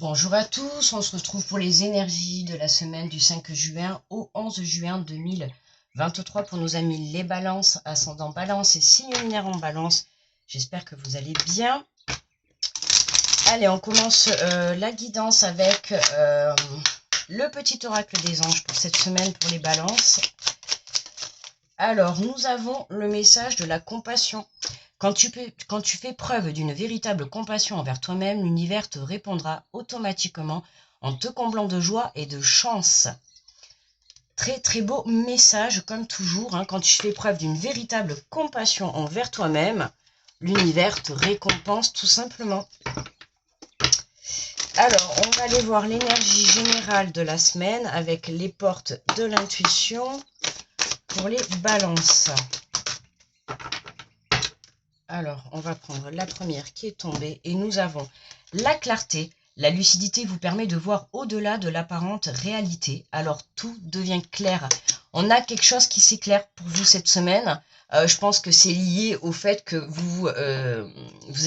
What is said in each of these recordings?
Bonjour à tous, on se retrouve pour les énergies de la semaine du 5 juin au 11 juin 2023 pour nos amis les balances, ascendant balance et signe lunaire en balance. J'espère que vous allez bien. Allez, on commence la guidance avec le petit oracle des anges pour cette semaine pour les balances. Alors, nous avons le message de la compassion. Quand tu fais preuve d'une véritable compassion envers toi-même, l'univers te répondra automatiquement en te comblant de joie et de chance. Très très beau message comme toujours, hein. Quand tu fais preuve d'une véritable compassion envers toi-même, l'univers te récompense tout simplement. Alors, on va aller voir l'énergie générale de la semaine avec les portes de l'intuition pour les balances. Alors, on va prendre la première qui est tombée et nous avons la clarté. La lucidité vous permet de voir au-delà de l'apparente réalité. Alors, tout devient clair. On a quelque chose qui s'éclaire pour vous cette semaine. Je pense que c'est lié au fait que vous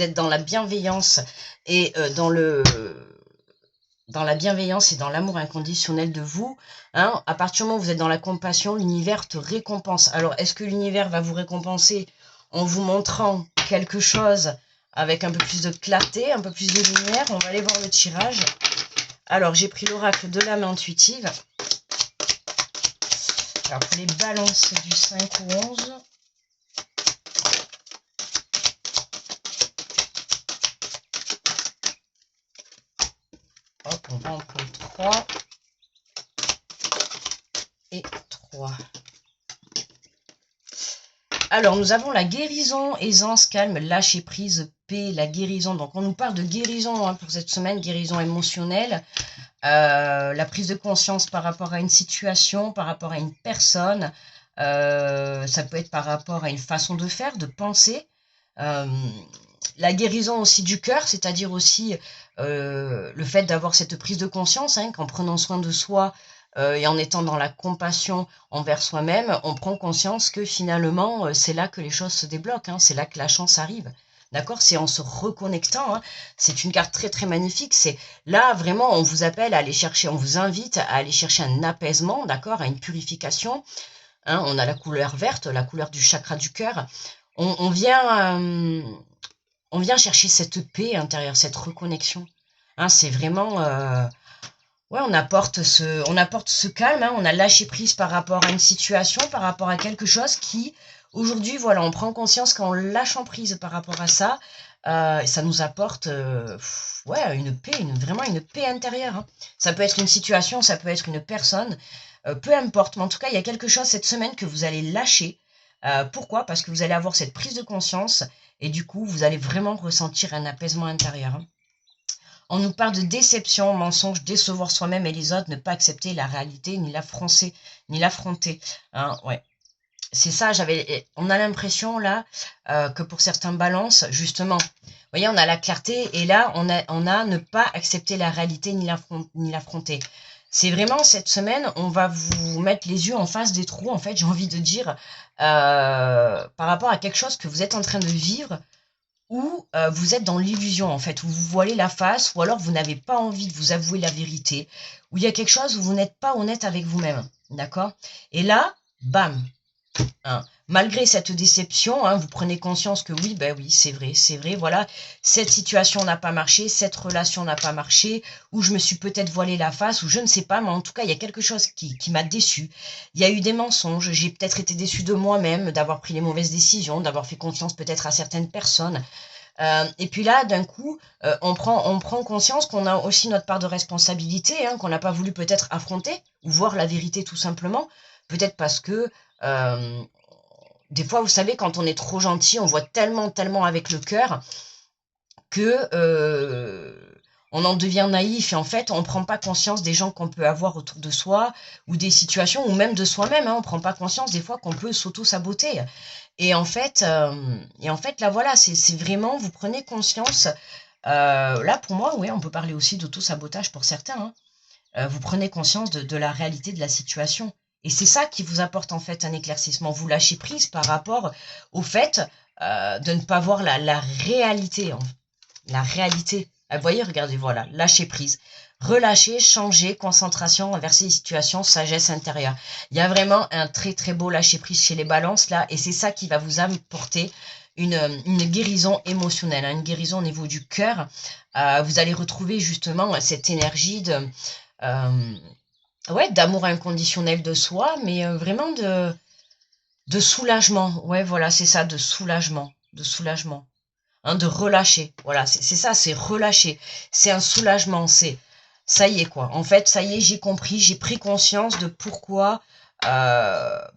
êtes dans la bienveillance et dans la bienveillance et dans l'amour inconditionnel de vous. Hein. À partir du moment où vous êtes dans la compassion, l'univers te récompense. Alors, est-ce que l'univers va vous récompenser en vous montrant quelque chose avec un peu plus de clarté, un peu plus de lumière? On va aller voir le tirage. Alors, j'ai pris l'oracle de l'âme intuitive. Alors, pour les balances du 5 ou 11. Hop, on va en prendre 3. Et 3. Alors, nous avons la guérison, aisance, calme, lâcher prise, paix, la guérison. Donc, on nous parle de guérison hein, pour cette semaine, guérison émotionnelle. La prise de conscience par rapport à une situation, par rapport à une personne. Ça peut être par rapport à une façon de faire, de penser. La guérison aussi du cœur, c'est-à-dire aussi le fait d'avoir cette prise de conscience, hein, qu'en prenant soin de soi, et en étant dans la compassion envers soi-même, on prend conscience que finalement, c'est là que les choses se débloquent, hein, c'est là que la chance arrive. D'accord? C'est en se reconnectant, hein, c'est une carte très très magnifique, c'est là vraiment on vous appelle à aller chercher, on vous invite à aller chercher un apaisement, d'accord, à une purification. Hein, on a la couleur verte, la couleur du chakra du cœur. On vient chercher cette paix intérieure, cette reconnexion. Hein, c'est vraiment... ouais, on apporte ce calme, hein, on a lâché prise par rapport à une situation, par rapport à quelque chose qui, aujourd'hui, voilà, on prend conscience qu'en lâchant prise par rapport à ça, ça nous apporte ouais, une paix, vraiment une paix intérieure. Hein. Ça peut être une situation, ça peut être une personne, peu importe, mais en tout cas, il y a quelque chose cette semaine que vous allez lâcher. Pourquoi? Parce que vous allez avoir cette prise de conscience et du coup, vous allez vraiment ressentir un apaisement intérieur. Hein. On nous parle de déception, mensonge, décevoir soi-même et les autres, ne pas accepter la réalité, ni l'affronter. Hein, ouais. C'est ça, on a l'impression là que pour certains balances, justement, vous voyez, on a la clarté et là, on a ne pas accepter la réalité ni l'affronter. C'est vraiment cette semaine, on va vous mettre les yeux en face des trous, en fait, j'ai envie de dire, par rapport à quelque chose que vous êtes en train de vivre, ou vous êtes dans l'illusion en fait, où vous voilez la face, ou alors vous n'avez pas envie de vous avouer la vérité, où il y a quelque chose où vous n'êtes pas honnête avec vous-même, d'accord? Et là, bam, hein, malgré cette déception, hein, vous prenez conscience que oui, ben oui, c'est vrai, voilà, cette situation n'a pas marché, cette relation n'a pas marché, ou je me suis peut-être voilé la face, ou je ne sais pas, mais en tout cas, il y a quelque chose qui m'a déçu. Il y a eu des mensonges, j'ai peut-être été déçu de moi-même, d'avoir pris les mauvaises décisions, d'avoir fait confiance peut-être à certaines personnes. Et puis là, d'un coup, on prend conscience qu'on a aussi notre part de responsabilité, hein, qu'on n'a pas voulu peut-être affronter, ou voir la vérité tout simplement, peut-être parce que des fois, vous savez, quand on est trop gentil, on voit tellement, tellement avec le cœur que on en devient naïf et en fait, on ne prend pas conscience des gens qu'on peut avoir autour de soi ou des situations ou même de soi-même. Hein, on ne prend pas conscience des fois qu'on peut s'auto-saboter. Et en fait, là, voilà, c'est vraiment, vous prenez conscience. Là, pour moi, oui, on peut parler aussi d'auto-sabotage pour certains. Hein. Vous prenez conscience de la réalité de la situation. Et c'est ça qui vous apporte en fait un éclaircissement. Vous lâchez prise par rapport au fait de ne pas voir la réalité. La réalité Vous voyez, regardez, voilà, lâcher prise. Relâcher, changer, concentration, inverser les situations, sagesse intérieure. Il y a vraiment un très très beau lâcher prise chez les balances là, et c'est ça qui va vous apporter une guérison émotionnelle, hein, une guérison au niveau du cœur. Vous allez retrouver justement cette énergie de ouais, d'amour inconditionnel de soi, mais vraiment de soulagement. Ouais, voilà, c'est ça, de soulagement, hein, de relâcher. Voilà, c'est ça, c'est relâcher. C'est un soulagement, c'est ça y est quoi. En fait, ça y est, j'ai compris, j'ai pris conscience de pourquoi.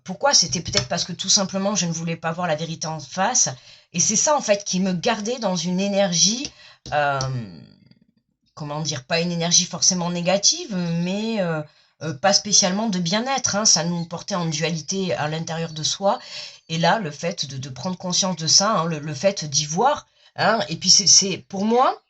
Pourquoi c'était peut-être parce que tout simplement je ne voulais pas voir la vérité en face. Et c'est ça en fait qui me gardait dans une énergie, comment dire, pas une énergie forcément négative, mais pas spécialement de bien-être, hein. Ça nous portait en dualité à l'intérieur de soi. Et là, le fait de prendre conscience de ça, hein, le fait d'y voir, hein, et puis c'est pour moi,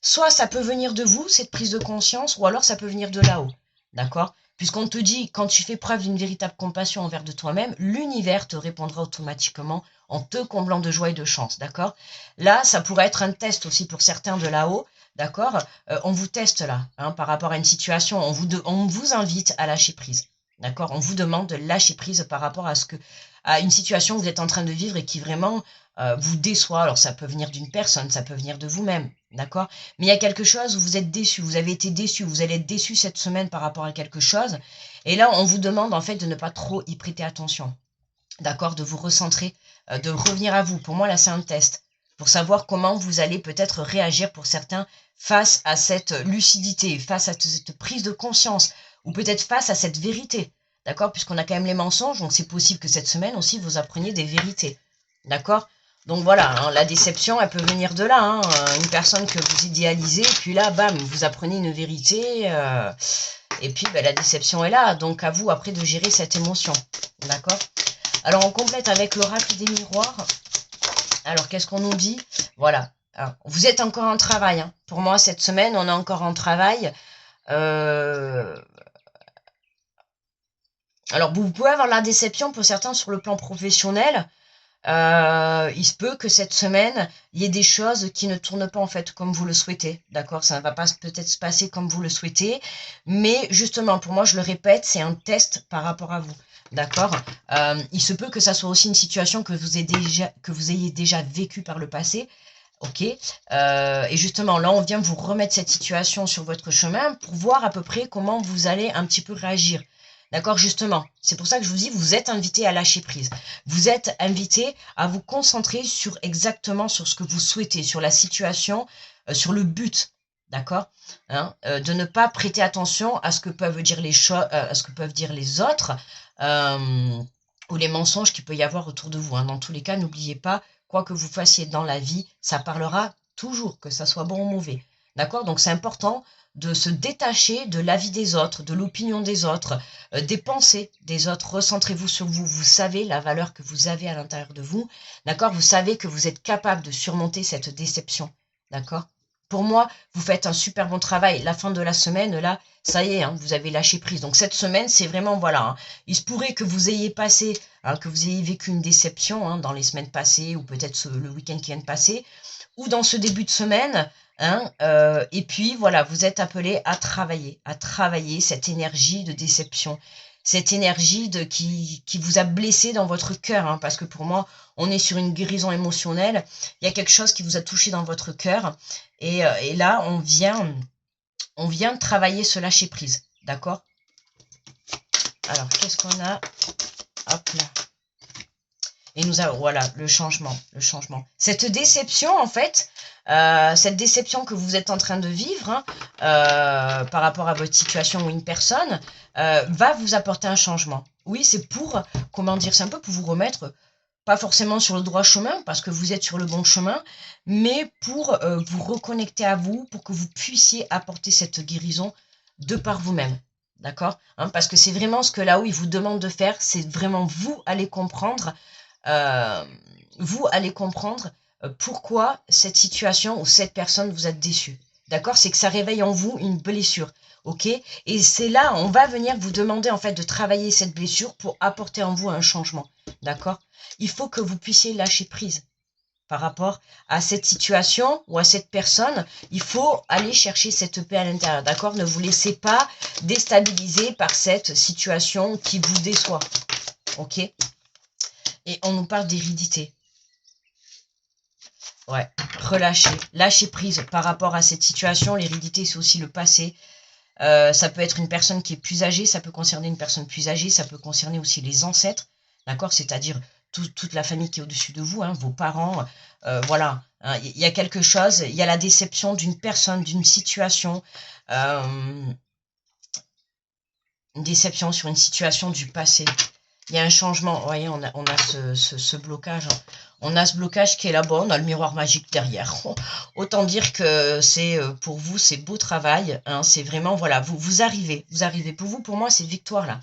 soit ça peut venir de vous, cette prise de conscience, ou alors ça peut venir de là-haut, d'accord? Puisqu'on te dit, quand tu fais preuve d'une véritable compassion envers de toi-même, l'univers te répondra automatiquement en te comblant de joie et de chance, d'accord? Là, ça pourrait être un test aussi pour certains de là-haut, d'accord? On vous teste là, hein, par rapport à une situation, on vous invite à lâcher prise, d'accord? On vous demande de lâcher prise par rapport à une situation que vous êtes en train de vivre et qui vraiment vous déçoit. Alors ça peut venir d'une personne, ça peut venir de vous-même, d'accord? Mais il y a quelque chose où vous êtes déçu, vous avez été déçu, vous allez être déçu cette semaine par rapport à quelque chose. Et là, on vous demande en fait de ne pas trop y prêter attention, d'accord? De vous recentrer, de revenir à vous. Pour moi, là, c'est un test pour savoir comment vous allez peut-être réagir pour certains face à cette lucidité, face à cette prise de conscience, ou peut-être face à cette vérité, d'accord? Puisqu'on a quand même les mensonges, donc c'est possible que cette semaine aussi, vous appreniez des vérités, d'accord? Donc voilà, hein, la déception, elle peut venir de là, hein, une personne que vous idéalisez, et puis là, bam, vous apprenez une vérité, et puis ben, la déception est là, donc à vous après de gérer cette émotion, d'accord? Alors on complète avec l'oracle des miroirs. Alors qu'est-ce qu'on nous dit? Voilà, alors, vous êtes encore en travail, hein. Pour moi cette semaine, on est encore en travail. Alors vous pouvez avoir la déception pour certains sur le plan professionnel. Il se peut que cette semaine, il y ait des choses qui ne tournent pas en fait comme vous le souhaitez, d'accord? Ça ne va pas peut-être se passer comme vous le souhaitez, mais justement, pour moi, je le répète, c'est un test par rapport à vous, d'accord? Il se peut que ça soit aussi une situation que vous ayez déjà vécue par le passé, ok? Et justement, là, on vient vous remettre cette situation sur votre chemin pour voir à peu près comment vous allez un petit peu réagir. D'accord, justement, c'est pour ça que je vous dis, vous êtes invité à lâcher prise. Vous êtes invité à vous concentrer sur exactement sur ce que vous souhaitez, sur la situation, sur le but. D'accord, hein, de ne pas prêter attention à ce que peuvent dire les choses, à ce que peuvent dire les autres, ou les mensonges qu'il peut y avoir autour de vous, hein. Dans tous les cas, n'oubliez pas, quoi que vous fassiez dans la vie, ça parlera toujours, que ça soit bon ou mauvais. D'accord, donc c'est important de se détacher de l'avis des autres, de l'opinion des autres, des pensées des autres. Recentrez-vous sur vous. Vous savez la valeur que vous avez à l'intérieur de vous. D'accord? Vous savez que vous êtes capable de surmonter cette déception. D'accord? Pour moi, vous faites un super bon travail. La fin de la semaine, là, ça y est, hein, vous avez lâché prise. Donc cette semaine, c'est vraiment, voilà, hein, il se pourrait que vous ayez passé, hein, que vous ayez vécu une déception, hein, dans les semaines passées, ou peut-être le week-end qui vient de passer, ou dans ce début de semaine, hein, et puis voilà, vous êtes appelé à travailler cette énergie de déception, cette énergie qui vous a blessé dans votre cœur, hein, parce que pour moi, on est sur une guérison émotionnelle, il y a quelque chose qui vous a touché dans votre cœur, et là, on vient travailler ce lâcher-prise, d'accord? Alors, qu'est-ce qu'on a? Hop là. Et nous avons, voilà, le changement. Cette déception, en fait, cette déception que vous êtes en train de vivre, hein, par rapport à votre situation ou une personne, va vous apporter un changement. Oui, c'est pour, comment dire, c'est un peu pour vous remettre, pas forcément sur le droit chemin, parce que vous êtes sur le bon chemin, mais pour vous reconnecter à vous, pour que vous puissiez apporter cette guérison de par vous-même. D'accord, hein, parce que c'est vraiment ce que là-haut, il vous demande de faire, c'est vraiment vous allez comprendre pourquoi cette situation ou cette personne vous a déçu. D'accord? C'est que ça réveille en vous une blessure. Ok? Et c'est là, on va venir vous demander en fait de travailler cette blessure pour apporter en vous un changement. D'accord? Il faut que vous puissiez lâcher prise. par rapport à cette situation ou à cette personne. Il faut aller chercher cette paix à l'intérieur, d'accord? Ne vous laissez pas déstabiliser par cette situation qui vous déçoit, ok? Et on nous parle d'hérédité. Ouais, relâchez, lâchez prise par rapport à cette situation. L'hérédité, c'est aussi le passé. Ça peut être une personne qui est plus âgée, ça peut concerner une personne plus âgée, ça peut concerner aussi les ancêtres, d'accord? C'est-à-dire toute la famille qui est au-dessus de vous, hein, vos parents, voilà. Hein, il y a quelque chose, il y a la déception d'une personne, d'une situation, une déception sur une situation du passé. Il y a un changement, vous voyez, on a ce blocage. Hein. On a ce blocage qui est là-bas, on a le miroir magique derrière. Autant dire que c'est pour vous, c'est beau travail. Hein, c'est vraiment, voilà, vous arrivez. Pour vous, pour moi, c'est victoire là.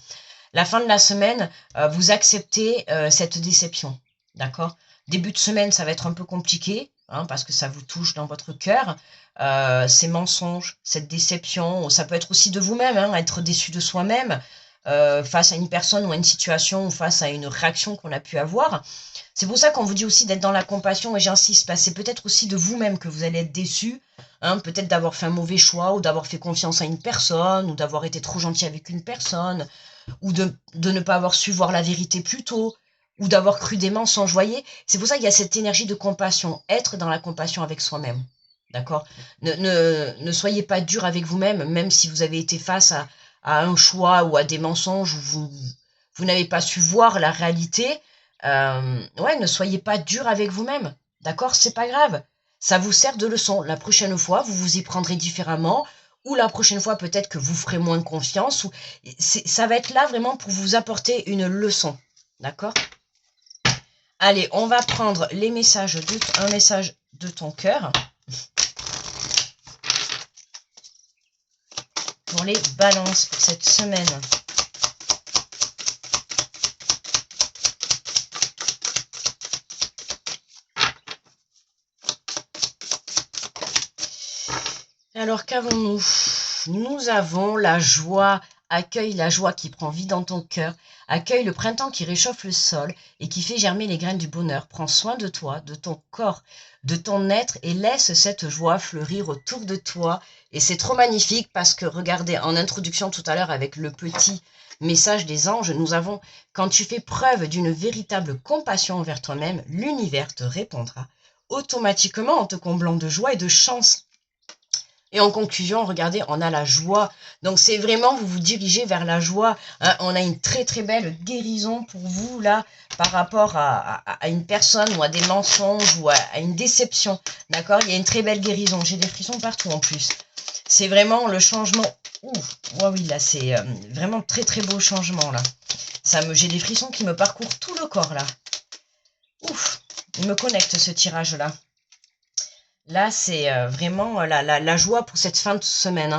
La fin de la semaine, vous acceptez cette déception. D'accord? Début de semaine, ça va être un peu compliqué, hein, parce que ça vous touche dans votre cœur. Ces mensonges, cette déception, ça peut être aussi de vous-même, hein, être déçu de soi-même. Face à une personne ou à une situation ou face à une réaction qu'on a pu avoir. C'est pour ça qu'on vous dit aussi d'être dans la compassion, et j'insiste, parce que c'est peut-être aussi de vous-même que vous allez être déçu, hein, peut-être d'avoir fait un mauvais choix, ou d'avoir fait confiance à une personne, ou d'avoir été trop gentil avec une personne, ou de ne pas avoir su voir la vérité plus tôt, ou d'avoir cru des mensonges, vous voyez. C'est pour ça qu'il y a cette énergie de compassion, être dans la compassion avec soi-même, d'accord? Ne soyez pas dur avec vous-même, même si vous avez été face à un choix ou à des mensonges où vous n'avez pas su voir la réalité. Ouais, ne soyez pas dur avec vous-même, d'accord? C'est pas grave. Ça vous sert de leçon. La prochaine fois, vous vous y prendrez différemment, ou la prochaine fois, peut-être que vous ferez moins confiance. Ou ça va être là vraiment pour vous apporter une leçon, d'accord? Allez, on va prendre les messages un message de ton cœur. Pour les balances pour cette semaine. Alors qu'avons-nous? Nous avons la joie. Accueille la joie qui prend vie dans ton cœur. Accueille le printemps qui réchauffe le sol et qui fait germer les graines du bonheur. Prends soin de toi, de ton corps, de ton être et laisse cette joie fleurir autour de toi. Et c'est trop magnifique parce que, regardez, en introduction tout à l'heure avec le petit message des anges, nous avons « Quand tu fais preuve d'une véritable compassion envers toi-même, l'univers te répondra automatiquement en te comblant de joie et de chance. » Et en conclusion, regardez, on a la joie. Donc, c'est vraiment, vous vous dirigez vers la joie. Hein. On a une très, très belle guérison pour vous, là, par rapport à une personne ou à des mensonges ou à une déception. D'accord? Il y a une très belle guérison. J'ai des frissons partout, en plus. C'est vraiment le changement. Ouf, ouais, oui, là, c'est vraiment très, très beau changement, là. J'ai des frissons qui me parcourent tout le corps, là. Ouf, il me connecte, ce tirage-là. Là, c'est vraiment la joie pour cette fin de semaine,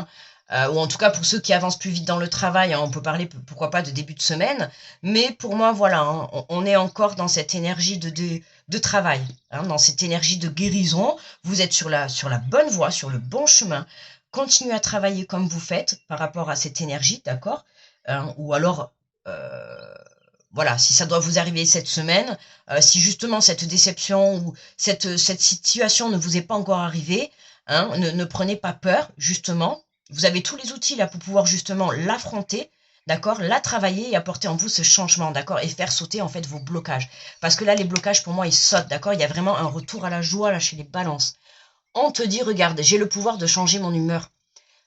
hein. Ou en tout cas pour ceux qui avancent plus vite dans le travail, hein, on peut parler, pourquoi pas, de début de semaine. Mais pour moi, voilà, hein, on est encore dans cette énergie de travail, hein, dans cette énergie de guérison. Vous êtes sur la bonne voie, sur le bon chemin. Continuez à travailler comme vous faites par rapport à cette énergie, d'accord? Ou alors... voilà, si ça doit vous arriver cette semaine, si justement cette déception ou cette situation ne vous est pas encore arrivée, hein, ne prenez pas peur, justement. Vous avez tous les outils là pour pouvoir justement l'affronter, d'accord, la travailler et apporter en vous ce changement, d'accord, et faire sauter en fait vos blocages. Parce que là, les blocages, pour moi, ils sautent, d'accord, il y a vraiment un retour à la joie là chez les balances. On te dit, regarde, j'ai le pouvoir de changer mon humeur.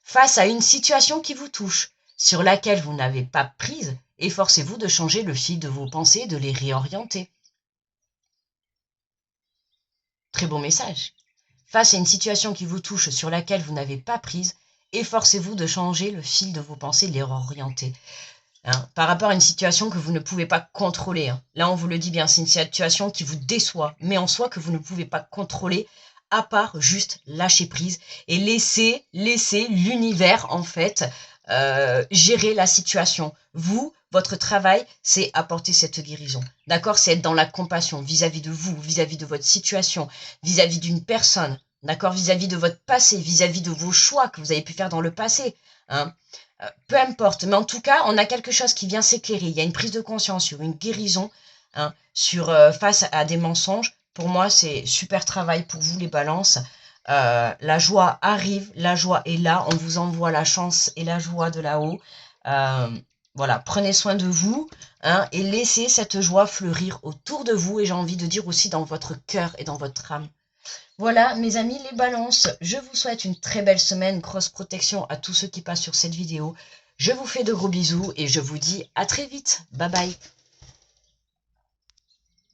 Face à une situation qui vous touche, sur laquelle vous n'avez pas prise, efforcez-vous de changer le fil de vos pensées, de les réorienter. Très bon message. Face à une situation qui vous touche, sur laquelle vous n'avez pas prise, efforcez-vous de changer le fil de vos pensées, de les réorienter. Hein, par rapport à une situation que vous ne pouvez pas contrôler. Hein. Là, on vous le dit bien, c'est une situation qui vous déçoit, mais en soi que vous ne pouvez pas contrôler, à part juste lâcher prise et laisser l'univers, en fait, gérer la situation. Vous, votre travail, c'est apporter cette guérison. D'accord? C'est être dans la compassion vis-à-vis de vous, vis-à-vis de votre situation, vis-à-vis d'une personne, d'accord? Vis-à-vis de votre passé, vis-à-vis de vos choix que vous avez pu faire dans le passé. Hein? Peu importe, mais en tout cas, on a quelque chose qui vient s'éclairer. Il y a une prise de conscience sur une guérison, hein, face à des mensonges. Pour moi, c'est super travail pour vous les balances. La joie arrive, la joie est là, on vous envoie la chance et la joie de là-haut. Voilà, prenez soin de vous, hein, et laissez cette joie fleurir autour de vous, et j'ai envie de dire aussi dans votre cœur et dans votre âme. Voilà, mes amis, les balances, je vous souhaite une très belle semaine, grosse protection à tous ceux qui passent sur cette vidéo. Je vous fais de gros bisous et je vous dis à très vite. Bye bye.